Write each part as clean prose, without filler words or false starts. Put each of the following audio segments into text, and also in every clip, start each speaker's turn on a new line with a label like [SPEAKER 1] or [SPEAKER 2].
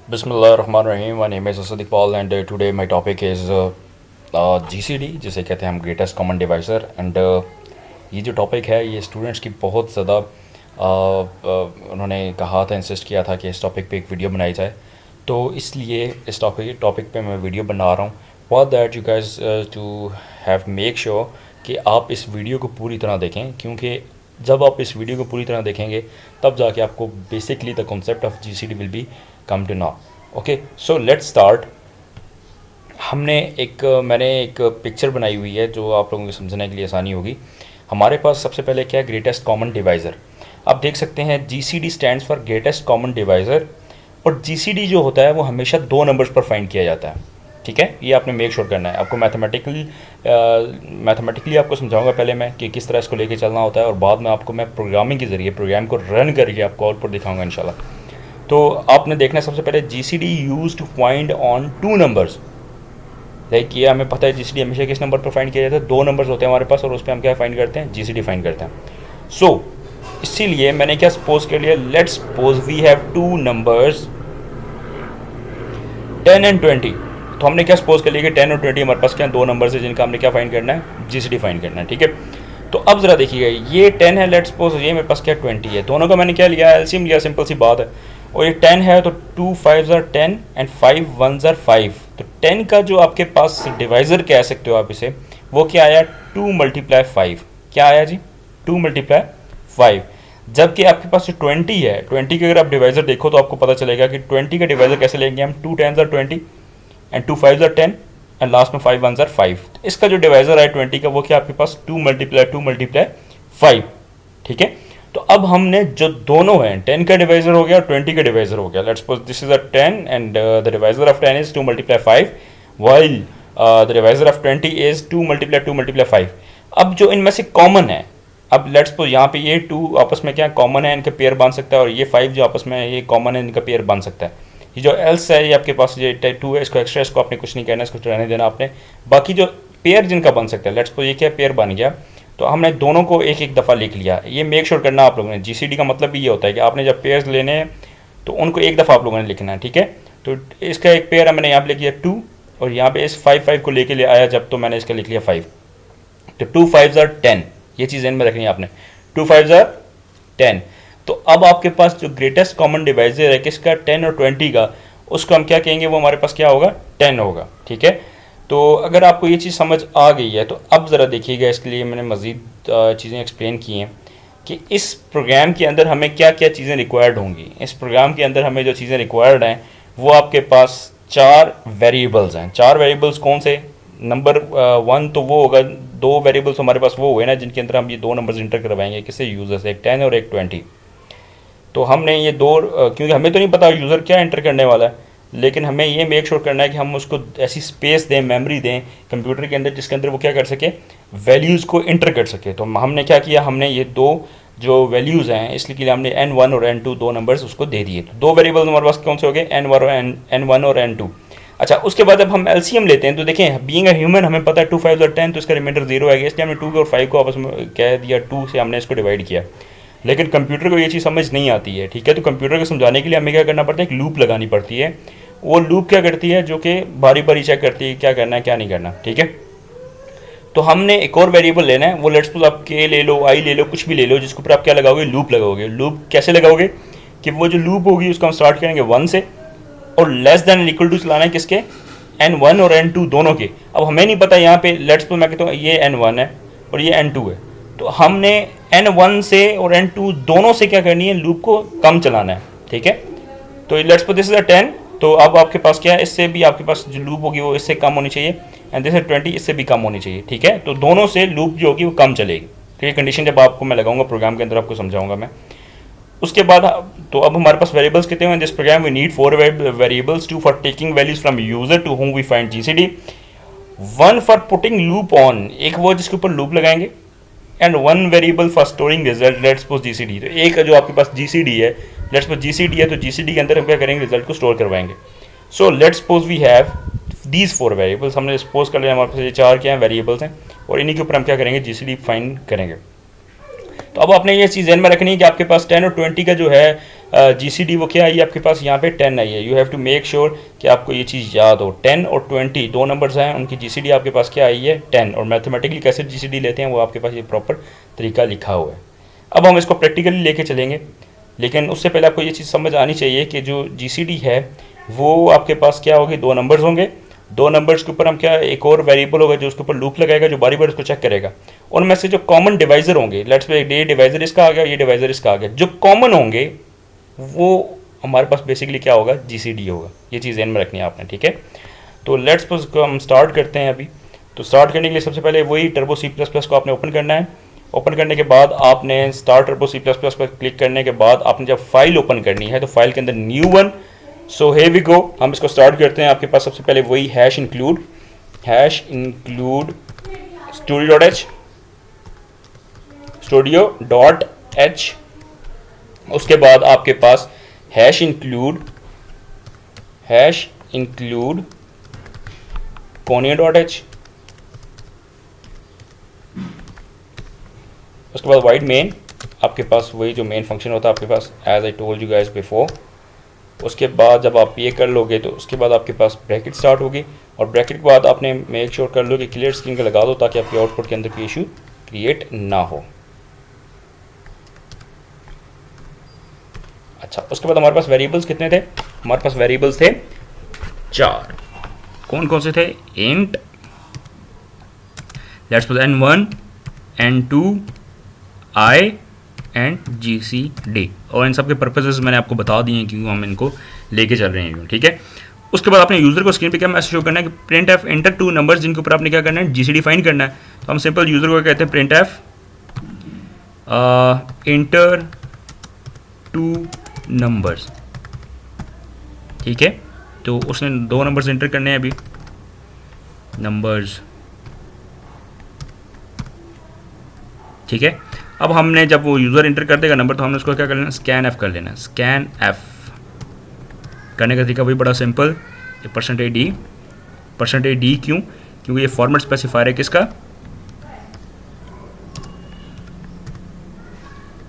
[SPEAKER 1] Bismillahirrahmanirrahim. My name is Asad Iqbal and today my topic is GCD जिसे कहते हैं हम ग्रेटेस्ट कॉमन डिवाइज़र एंड ये जो टॉपिक है ये स्टूडेंट्स की बहुत ज़्यादा उन्होंने कहा था, इंसिस्ट किया था कि इस टॉपिक पे एक वीडियो बनाई जाए, तो इसलिए इस टॉपिक पे मैं वीडियो बना रहा हूँ for that you guys to have make sure कि आप इस वीडियो को पूरी तरह देखें, क्योंकि जब आप इस वीडियो को पूरी तरह देखेंगे तब जाके आपको basically the concept of GCD will be come to know. Okay, so let's start. मैंने एक पिक्चर बनाई हुई है जो आप लोगों को समझने के लिए आसानी होगी. हमारे पास सबसे पहले क्या है, ग्रेटेस्ट कॉमन डिवाइज़र. आप देख सकते हैं GCD stands for greatest common divisor, और जीसीडी जो होता है वो हमेशा दो नंबर्स पर फाइंड किया जाता है. ठीक है, ये आपने मेक श्योर करना है. आपको मैथमेटिकली आपको समझाऊंगा पहले मैं कि किस तरह इसको लेके चलना होता है, और बाद में आपको मैं प्रोग्रामिंग के ज़रिए प्रोग्राम को रन करके आपको आउटपुट दिखाऊंगा इंशाल्लाह. तो आपने देखना है सबसे पहले GCD use to find on two numbers. Like ये हमें पता है जीसीडी हमेशा किस नंबर पर फाइंड किया जाता है, दो नंबर्स होते हैं हमारे पास और उस पर हम क्या फाइंड करते हैं, जीसीडी फाइंड करते हैं. सो इसीलिए मैंने क्या सपोज कर लिया, let's suppose we have two numbers 10 and 20. तो हमने क्या सपोज कर लिया कि 10 और 20 हमारे पास क्या दो नंबर्स है जिनका हमने क्या फाइंड करना है, जीसीडी फाइंड करना है. ठीक है, तो अब जरा देखिएगा, ये 10 है, लेट्स सपोज ये मेरे पास क्या 20 है. दोनों का मैंने क्या लिया, एलसीएम लिया, सिंपल सी बात है. और ये 10 है तो 2 5s are 10 and 5 1s are 5. तो 10 का जो आपके पास डिवाइज़र कह सकते हो आप इसे, वो क्या आया, 2 × 5. क्या आया जी, 2 × 5. जबकि आपके पास जो 20 है, 20 के अगर आप डिवाइज़र देखो तो आपको पता चलेगा कि 20 का डिवाइज़र कैसे लेंगे हम, 2 10s are 20 and 2 5s are 10 and last में 5 1s are 5. तो इसका जो डिवाइज़र है 20 का वो क्या आपके पास 2 × 5. ठीक है, तो अब हमने जो दोनों हैं, 10 का डिवाइज़र हो गया और 20 का डिवाइज़र हो गया. Let's suppose this is a 10 and the divisor of 10 is 2 × 5 while the divisor of 20 is 2 × 5. अब जो इनमें से कॉमन है, अब लेट्स सपोज यहाँ पे ये 2 आपस में क्या कॉमन है, इनका पेयर बन सकता है, और ये 5 जो आपस में ये कॉमन है, इनका पेयर बन सकता है. ये जो एल्स है, ये आपके पास ये 2 है, इसको एक्स्ट्रा, इसको आपने कुछ नहीं कहना, इसको रहने देना आपने. बाकी जो पेयर जिनका बन सकता है, लेट्स सपोज ये क्या पेयर बन गया, तो हमने दोनों को एक एक दफ़ा लिख लिया. ये मेक श्योर करना आप लोगों ने, जीसीडी का मतलब भी ये होता है कि आपने जब पेयर्स लेने हैं तो उनको एक दफ़ा आप लोगों ने लिखना है. ठीक है, तो इसका एक पेयर मैंने यहाँ पे लिख लिया 2, और यहाँ पे इस 5 को लेके ले आया जब, तो मैंने इसका लिख लिया 5. तो 2 5s are 10, ये चीज़ में रखनी है आपने, 2 5s are 10. तो अब आपके पास जो ग्रेटेस्ट कॉमन डिवाइज़र है किसका, 10 और 20 का, उसको हम क्या कहेंगे, वो हमारे पास क्या होगा, 10 होगा. ठीक है, तो अगर आपको ये चीज़ समझ आ गई है तो अब ज़रा देखिएगा, इसके लिए मैंने मज़ीद चीज़ें एक्सप्लेन की हैं कि इस प्रोग्राम के अंदर हमें क्या क्या चीज़ें रिक्वायर्ड होंगी. इस प्रोग्राम के अंदर हमें जो चीज़ें रिक्वायर्ड हैं वो आपके पास 4 वेरिएबल्स हैं. 4 वेरिएबल्स कौन से, नंबर 1 तो वो होगा, 2 वेरिएबल्स हमारे पास वो हुए ना जिनके अंदर हम ये 2 नंबर्स इंटर करवाएंगे किससे, यूज़र से, एक 10 और एक 20. तो हमने ये 2 क्योंकि हमें तो नहीं पता यूज़र क्या इंटर करने वाला है, लेकिन हमें ये मेक श्योर करना है कि हम उसको ऐसी स्पेस दें, मेमोरी दें कंप्यूटर के अंदर जिसके अंदर वो क्या कर सके, वैल्यूज़ को इंटर कर सके. तो हमने क्या किया, हमने ये 2 जो वैल्यूज़ हैं इसलिए हमने n1 और n2 2 नंबर्स उसको दे दिए. तो 2 वेरिएबल्स हमारे पास कौन से हो गए, n1 और n2. अच्छा, उसके बाद अब हम एलसीएम लेते हैं, तो देखें बीइंग अ ह्यूमन हमें पता है 2 5s are 10, तो इसका रिमाइंडर 0 आएगा, इसलिए हमने 2 और 5 को आपस में कह दिया, 2 से हमने इसको डिवाइड किया. लेकिन कंप्यूटर को ये चीज़ समझ नहीं आती है. ठीक है, तो कंप्यूटर को समझाने के लिए हमें क्या करना पड़ता है, एक लूप लगानी पड़ती है. वो लूप क्या करती है, जो कि बारी बारी चेक करती है क्या करना है क्या नहीं करना. ठीक है, तो हमने एक और वेरिएबल लेना है, वो लेट्स सपोज आप के ले लो, आई ले लो, कुछ भी ले लो, जिसके ऊपर आप क्या लगाओगे, लूप लगाओगे. लूप कैसे लगाओगे कि वो जो लूप होगी उसको हम स्टार्ट करेंगे 1 से, और लेस देन इक्वल टू चलाना है किसके, n1 और n2 दोनों के. अब हमें नहीं पता यहाँ पे, लेट्स सपोज मैं कहता हूँ ये n1 है और ये n2 है, तो हमने n1 से और n2 दोनों से क्या करनी है, लूप को कम चलाना है. ठीक है, तो let's suppose this is a 10, तो अब आपके पास क्या है, इससे भी आपके पास जो लूप होगी वो इससे कम होनी चाहिए, एंड दिस इज 20, इससे भी कम होनी चाहिए. ठीक है, तो दोनों से लूप जो होगी वो कम चलेगी. ठीक है, कंडीशन जब आपको मैं लगाऊंगा प्रोग्राम के अंदर आपको समझाऊंगा मैं. उसके बाद तो अब हमारे पास वेरिएबल्स कितने हैं, this program we need 4 variables, 2 for taking values from user to whom we find GCD, 1 for putting loop on, एक वो जिसके ऊपर लूप लगाएंगे, and 1 variable for storing result, let's suppose GCD. तो एक जो आपके पास जीसीडी है, लेट्स सपोज जीसीडी है, तो जीसीडी के अंदर हम क्या करेंगे, रिजल्ट को स्टोर करवाएंगे. So let's suppose we have these 4 variables, हमने सपोज कर लिया हमारे पास ये 4 क्या हैं वेरिएबल्स हैं, और इन्हीं के ऊपर हम क्या करेंगे, जीसीडी फाइंड करेंगे. तो अब आपने ये चीज़ ध्यान में रखनी है कि आपके पास 10 और 20 का जो है जीसीडी वो क्या आई है आपके पास, यहाँ पे 10 आई है। You have to make sure कि आपको ये चीज़ याद हो। 10 और 20 दो नंबर्स हैं, उनकी जीसीडी आपके पास क्या आई है 10, और मैथमेटिकली कैसे जीसीडी लेते हैं वो आपके पास ये प्रॉपर तरीका लिखा हुआ है। अब हम इसको प्रैक्टिकली लेके चलेंगे, लेकिन उससे पहले आपको ये चीज़ समझ आनी चाहिए कि जो जीसीडी है वो आपके पास क्या होगी, दो नंबर्स होंगे। दो नंबर्स के ऊपर हम क्या, एक और वेरिएबल होगा जो उसके ऊपर लूप लगाएगा, जो बारी बारी उसको चेक करेगा। उनमें से जो कॉमन डिवाइजर होंगे, लेट्स से ये डिवाइजर इसका आ गया, ये डिवाइजर इसका आ गया, जो कॉमन होंगे वो हमारे पास बेसिकली क्या होगा, जीसीडी होगा। ये चीज़ ध्यान में रखनी है आपने, ठीक है। तो लेट्स सपोज हम स्टार्ट करते हैं अभी। तो स्टार्ट करने के लिए सबसे पहले वही टर्बो सी प्लस प्लस को आपने ओपन करना है। ओपन करने के बाद आपने start turbo C plus plus पर क्लिक करने के बाद आपने जब फाइल ओपन करनी है तो फाइल के अंदर new one. So here we go, हम इसको स्टार्ट करते हैं। आपके पास सबसे पहले वही हैश इंक्लूड studio.h, उसके बाद आपके पास हैश इंक्लूड कोनिया.h, उसके बाद वाइड मेन, आपके पास वही जो मेन फंक्शन होता है आपके पास, as I told you guys before. उसके बाद जब आप ये कर लोगे तो उसके बाद आपके पास ब्रैकेट स्टार्ट होगी, और ब्रैकेट के बाद आपने मेक श्योर कर लो कि क्लियर स्क्रीन का लगा दो ताकि आपके आउटपुट के अंदर कोई इशू क्रिएट ना हो। अच्छा, उसके बाद हमारे पास वेरिएबल्स कितने थे, हमारे पास वेरिएबल्स थे 4। कौन कौन से थे, int, let's suppose n1 n2 i and GCD, और इन सब के पर्पसेस मैंने आपको बता दिए हैं क्यों हम इनको लेके चल रहे हैं, ठीक है। उसके बाद आपने यूज़र को स्क्रीन पे क्या मैसेज शो करना है कि प्रिंट एफ एंटर 2 नंबर्स, जिनके ऊपर आपने क्या करना है, GCD फाइंड करना है। तो हम सिंपल यूज़र को कहते हैं प्रिंट एफ एंटर 2 नंबर्स, ठीक है। तो उसने 2 नंबर्स एंटर करने हैं अभी, नंबर्स, ठीक है। अब हमने जब वो यूज़र इंटर कर देगा नंबर तो हमने उसको क्या कर लेना, स्कैन एफ कर लेना। स्कैन एफ करने का तरीका वही बड़ा सिंपल, %d क्यों, क्योंकि ये फॉर्मेट स्पेसिफायर है किसका,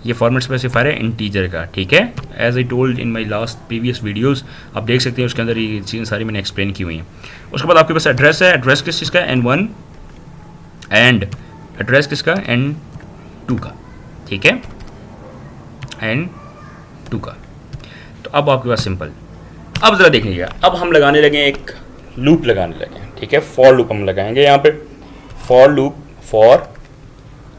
[SPEAKER 1] ये फॉर्मेट स्पेसिफायर है इंटीजर का, ठीक है। As I told in my last previous videos, आप देख सकते हैं उसके अंदर ये चीज़ें सारी मैंने एक्सप्लेन की हुई हैं। उसके बाद आपके पास एड्रेस है, एड्रेस किस चीज़ का, N1, एंड एड्रेस किसका, N2 का, ठीक है, N2 का। तो अब आपके पास सिंपल, अब ज़रा देख लीजिएगा, अब हम लगाने लगे एक लूप लगाने लगे, ठीक है। फॉर लूप हम लगाएंगे यहाँ पे, फॉर लूप फॉर।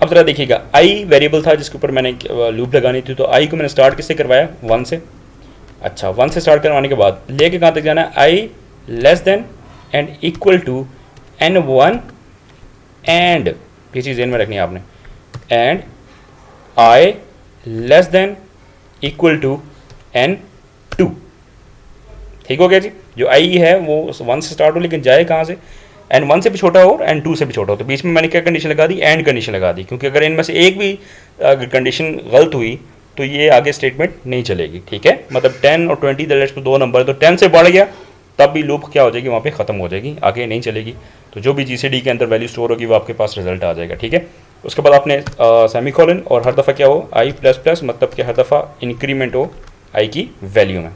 [SPEAKER 1] अब ज़रा देखिएगा, आई वेरिएबल था जिसके ऊपर मैंने लूप लगानी थी, तो आई को मैंने स्टार्ट किससे करवाया, 1 से। अच्छा, 1 से स्टार्ट करवाने के बाद लेके कहाँ तक जाना है, i less than and equal to N1 and, ये चीज़ ध्यान में रखनी है आपने, and i less than equal to N2, ठीक हो गया जी। जो आई है वो 1 से स्टार्ट हो लेकिन जाए कहाँ से, N1 से भी छोटा हो और N2 से भी छोटा हो। तो बीच में मैंने क्या कंडीशन लगा दी, एंड कंडीशन लगा दी, क्योंकि अगर इनमें से एक भी अगर कंडीशन गलत हुई तो ये आगे स्टेटमेंट नहीं चलेगी, ठीक है। मतलब 10 और 20 लेट्स सपोज 2 नंबर, तो 10 से बढ़ गया तब भी लूप क्या हो जाएगी, वहाँ पे ख़त्म हो जाएगी, आगे नहीं चलेगी। तो जो भी GCD के अंदर वैल्यू स्टोर होगी वो आपके पास रिजल्ट आ जाएगा, ठीक है। उसके बाद आपने सेमीकोलन, और हर दफ़ा क्या हो, आई प्लस प्लस, मतलब कि हर दफ़ा इंक्रीमेंट हो आई की वैल्यू में।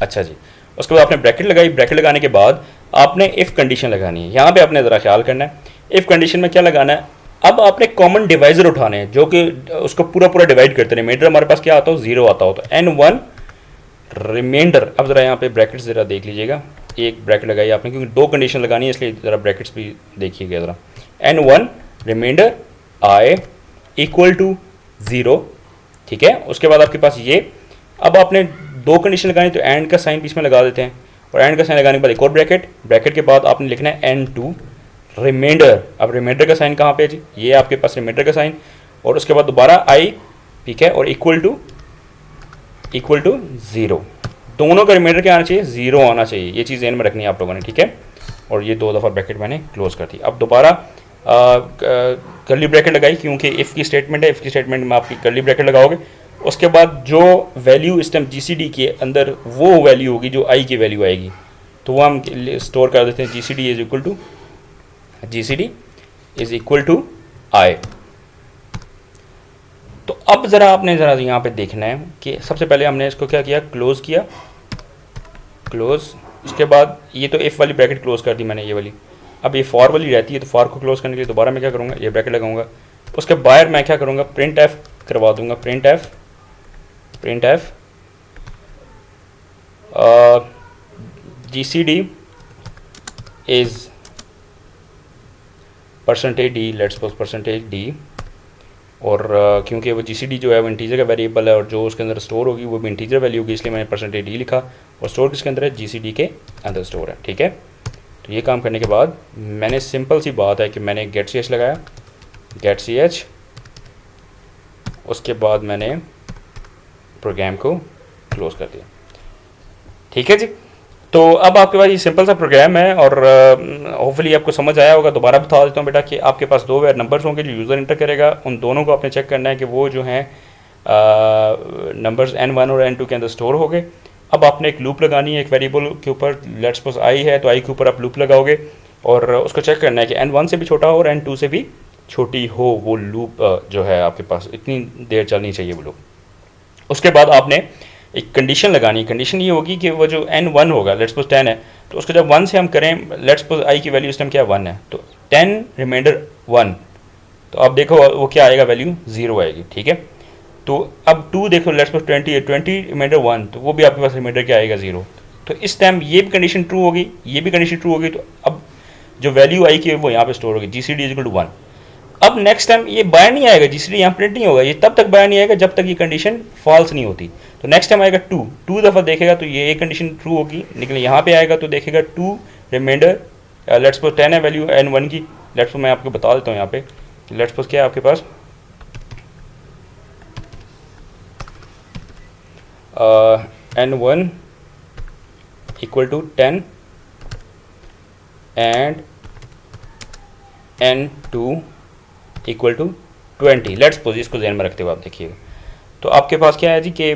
[SPEAKER 1] अच्छा जी, उसके बाद आपने ब्रैकेट लगाई, ब्रैकेट लगाने के बाद आपने इफ़ कंडीशन लगानी है। यहाँ पे आपने ज़रा ख्याल करना है, इफ़ कंडीशन में क्या लगाना है, अब आपने कॉमन डिवाइजर उठाने हैं जो कि उसको पूरा पूरा डिवाइड करते हैं। रिमाइंडर हमारे पास क्या आता हो, 0 आता हो, तो N1 रिमाइंडर। अब ज़रा यहाँ पे ब्रैकेट्स ज़रा देख लीजिएगा, एक ब्रैकेट लगाई आपने क्योंकि 2 कंडीशन लगानी है, इसलिए ज़रा ब्रैकेट्स भी देखिएगा ज़रा। N1 reminder I equal to 0, ठीक है। उसके बाद आपके पास ये, अब आपने 2 कंडीशन लगानी, तो एंड का साइन बीच में लगा देते हैं, और एंड का साइन लगाने के बाद एक और ब्रैकेट, ब्रैकेट के बाद आपने लिखना है N2 रिमाइंडर। अब रिमाइंडर का साइन कहाँ पे है जी, ये आपके पास रिमाइंडर का साइन, और उसके बाद दोबारा आई, ठीक है, और इक्वल टू 0। दोनों का रिमाइंडर क्या आना चाहिए, 0 आना चाहिए। ये चीज़ ध्यान में रखनी है आप लोगों ने, ठीक है। और ये 2 दफ़ा ब्रैकेट मैंने क्लोज कर दी। अब दोबारा कर्ली ब्रैकेट लगाई क्योंकि इफ़ की स्टेटमेंट है, इफ़ की स्टेटमेंट में आपकी कर्ली ब्रैकेट लगाओगे। उसके बाद जो वैल्यू इस टाइम GCD के अंदर वो वैल्यू होगी जो आई की वैल्यू आएगी, तो वो हम स्टोर कर देते हैं, GCD इज़ इक्वल टू आई। अब ज़रा आपने ज़रा यहाँ पे देखना है कि सबसे पहले हमने इसको क्या किया, क्लोज़ किया, क्लोज़। उसके बाद ये तो इफ़ वाली ब्रैकेट क्लोज़ कर दी मैंने, ये वाली। अब ये फॉर वाली रहती है, तो फॉर को क्लोज़ करने के लिए दोबारा मैं क्या करूँगा, ये ब्रैकेट लगाऊंगा। उसके बाहर मैं क्या करूँगा, प्रिंट एफ करवा दूंगा, print F GCD is %d, let's suppose %d। और क्योंकि वो GCD जो है वो इंटीजर का वेरिएबल है और जो उसके अंदर स्टोर होगी वो भी इंटीजर वैल्यू होगी, इसलिए मैंने %d लिखा। और स्टोर किसके अंदर है, GCD के अंदर स्टोर है, ठीक है। तो ये काम करने के बाद मैंने सिंपल सी बात है कि मैंने गेट ch लगाया, गेट ch। उसके बाद मैंने प्रोग्राम को क्लोज कर दिया, ठीक है जी। तो अब आपके पास ये सिंपल सा प्रोग्राम है और होपफुली आपको समझ आया होगा। दोबारा बता देता हूँ बेटा कि आपके पास दो नंबर्स होंगे जो यूज़र इंटर करेगा, उन दोनों को आपने चेक करना है कि वो जो हैं नंबर्स n1 और n2 के अंदर स्टोर हो गए। अब आपने एक लूप लगानी है एक वेरिएबल के ऊपर, लेट्स सपोज i है तो i के ऊपर आप लूप लगाओगे और उसको चेक करना है कि n1 से भी छोटा हो और n2 से भी छोटी हो वो लूप जो है आपके पास, इतनी देर चलनी चाहिए वो लूप। उसके बाद आपने एक कंडीशन लगानी है। कंडीशन ये होगी कि वो जो n1 होगा, लेट्स सपोज 10 है, तो उसको जब 1 से हम करें, लेट्स सपोज i की वैल्यू इस टाइम क्या 1 है, तो 10 रिमाइंडर 1, तो अब देखो वो क्या आएगा, वैल्यू 0 आएगी, ठीक है। तो अब 2 देखो, लेट्स सपोज 20 है, 20 रिमाइंडर 1, तो वो भी आपके पास रिमाइंडर क्या आएगा 0। तो इस टाइम ये भी कंडीशन ट्रू होगी, ये भी कंडीशन ट्रू होगी, तो अब जो वैल्यू आई की वो यहाँ पे स्टोर होगी, GCD = 1। अब नेक्स्ट टाइम ये बाहर नहीं आएगा, GCD यहाँ प्रिंट नहीं होगा, ये तब तक बाहर नहीं आएगा जब तक ये कंडीशन फॉल्स नहीं होती। तो नेक्स्ट टाइम आएगा 2 दफ़ा देखेगा तो ये एक कंडीशन ट्रू होगी, लेकिन यहाँ पे आएगा तो देखेगा 2 रिमाइंडर, लेट्स सपोज 10 है वैल्यू n1 की, लेट्स सपोज मैं आपको बता देता हूँ यहाँ पे, लेट्स सपोज क्या है आपके पास n1 = 10 and n2 = 20, let's suppose, इसको ध्यान में रखते हुए आप देखिएगा। तो आपके पास क्या है जी कि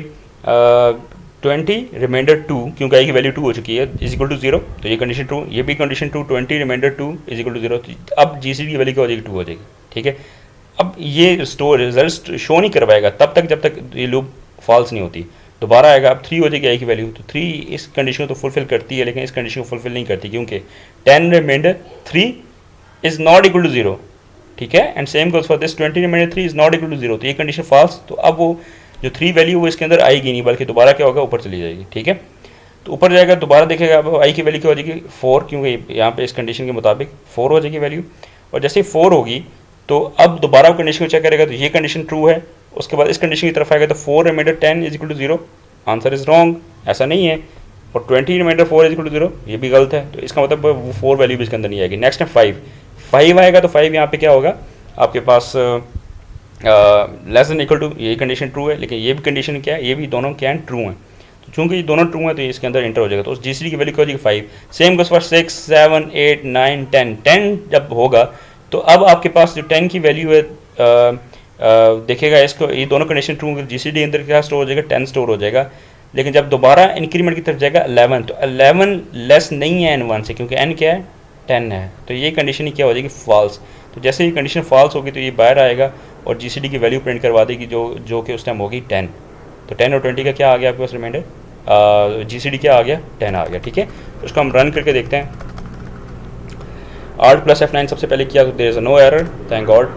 [SPEAKER 1] 20 रिमाइंडर 2, क्योंकि आई की वैल्यू 2 हो चुकी है, = 0, तो ये कंडीशन ट्रू, ये भी कंडीशन ट्रू, 20 रिमाइंडर 2 = 0। तो अब GCD की वैल्यू क्या हो जाएगी, 2 हो जाएगी, ठीक है। अब ये स्टोर रिजल्ट शो नहीं करवाएगा तब तक जब तक ये लूप फॉल्स नहीं होती। दोबारा आएगा, अब 3 हो जाएगी आई की वैल्यू, तो 3 इस कंडीशन को तो फुलफिल करती है, लेकिन इस कंडीशन को फुलफिल नहीं करती, क्योंकि 10 remainder 3 is not equal to 0, ठीक है। And same goes for this, 20 remainder 3 is not equal to 0, तो ये कंडीशन फॉल्स। तो अब वो जो 3 वैल्यू वो इसके अंदर आएगी नहीं, बल्कि दोबारा क्या होगा, ऊपर चली जाएगी, ठीक है। तो ऊपर जाएगा, दोबारा देखेगा, अब आई की वैल्यू क्या हो जाएगी 4, क्योंकि यहाँ पे इस कंडीशन के मुताबिक 4 हो जाएगी वैल्यू। और जैसे ही 4 होगी तो अब दोबारा कंडीशन को चेक करेगा, तो ये कंडीशन ट्रू है। उसके बाद इस कंडीशन की तरफ आएगा तो 4 रिमाइंडर 10 = 0, आंसर इज़ रॉन्ग, ऐसा नहीं है। और 20 रिमाइंडर 4 = 0, ये भी गलत है, तो इसका मतलब वो 4 वैल्यू भी इसके अंदर नहीं आएगी। नेक्स्ट है 5 आएगा, तो 5 यहाँ पे क्या होगा आपके पास लेस देन इक्वल टू, ये कंडीशन ट्रू है, लेकिन ये भी कंडीशन क्या है, ये भी दोनों क्या हैं, ट्रू हैं। तो चूंकि ये दोनों ट्रू हैं तो ये इसके अंदर इंटर हो जाएगा, तो उस GCD की वैल्यू क्या हो जाएगी 5। सेम गोस फॉर 6 7 8 9 10 जब होगा तो अब आपके पास जो 10 की वैल्यू है देखेगा इसको, ये दोनों कंडीशन ट्रू होंगे, GCD अंदर क्या स्टोर हो जाएगा, 10 स्टोर हो जाएगा। लेकिन जब दोबारा इंक्रीमेंट की तरफ जाएगा 11, तो 11 लेस नहीं है n1 से, क्योंकि n क्या है 10 है, तो ये कंडीशन ही क्या हो जाएगी, फॉल्स। तो जैसे ही कंडीशन फॉल्स होगी तो ये बाहर आएगा और GCD की वैल्यू प्रिंट करवा देगी जो कि उस टाइम होगी 10। तो 10 और 20 का क्या आ गया आपके पास रिमाइंडर, GCD क्या आ गया, 10 आ गया, ठीक है। तो उसको हम रन करके देखते हैं। Alt + F9 सबसे पहले किया तो there is no error, thank God.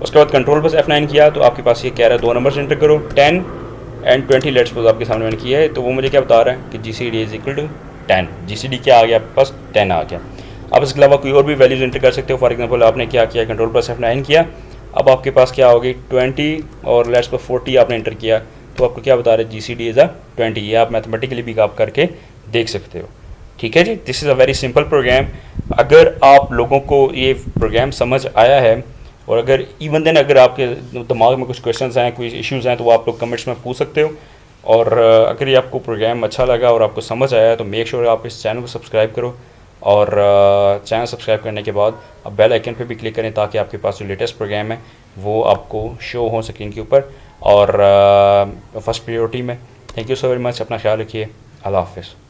[SPEAKER 1] उसके बाद कंट्रोल + F9 किया तो आपके पास ये कह रहा है 2 नंबर्स एंटर करो, 10 एंड 20, लेट्स सपोज आपके सामने मैंने किया है, तो वो मुझे क्या बता रहा है कि GCD = 10, GCD क्या आ गया आपके पास, 10 आ गया। आप इसके अलावा कोई और भी वैल्यूज एंटर कर सकते हो। फॉर एग्जांपल आपने क्या किया, कंट्रोल + F9 किया, अब आपके पास क्या होगी 20 और लेट्स सपोज 40 आपने एंटर किया, तो आपको क्या बता रहा है, GCD = 20। ये आप मैथमेटिकली भी आप करके देख सकते हो, ठीक है जी। This is a very simple program. अगर आप लोगों को ये प्रोग्राम समझ आया है और अगर इवन देन अगर आपके दिमाग में कुछ क्वेश्चंस हैं, कोई इश्यूज़ हैं, तो वो आप लोग कमेंट्स में पूछ सकते हो। और अगर ये आपको प्रोग्राम अच्छा लगा और आपको समझ आया तो मेक श्योर आप इस चैनल को सब्सक्राइब करो, और चैनल सब्सक्राइब करने के बाद आप बेल आइकन पे भी क्लिक करें ताकि आपके पास जो लेटेस्ट प्रोग्राम है वो आपको शो हो स्क्रीन के ऊपर और फर्स्ट प्रायोरिटी में। Thank you so very much, अपना ख्याल रखिए, अल्लाह हाफिज़।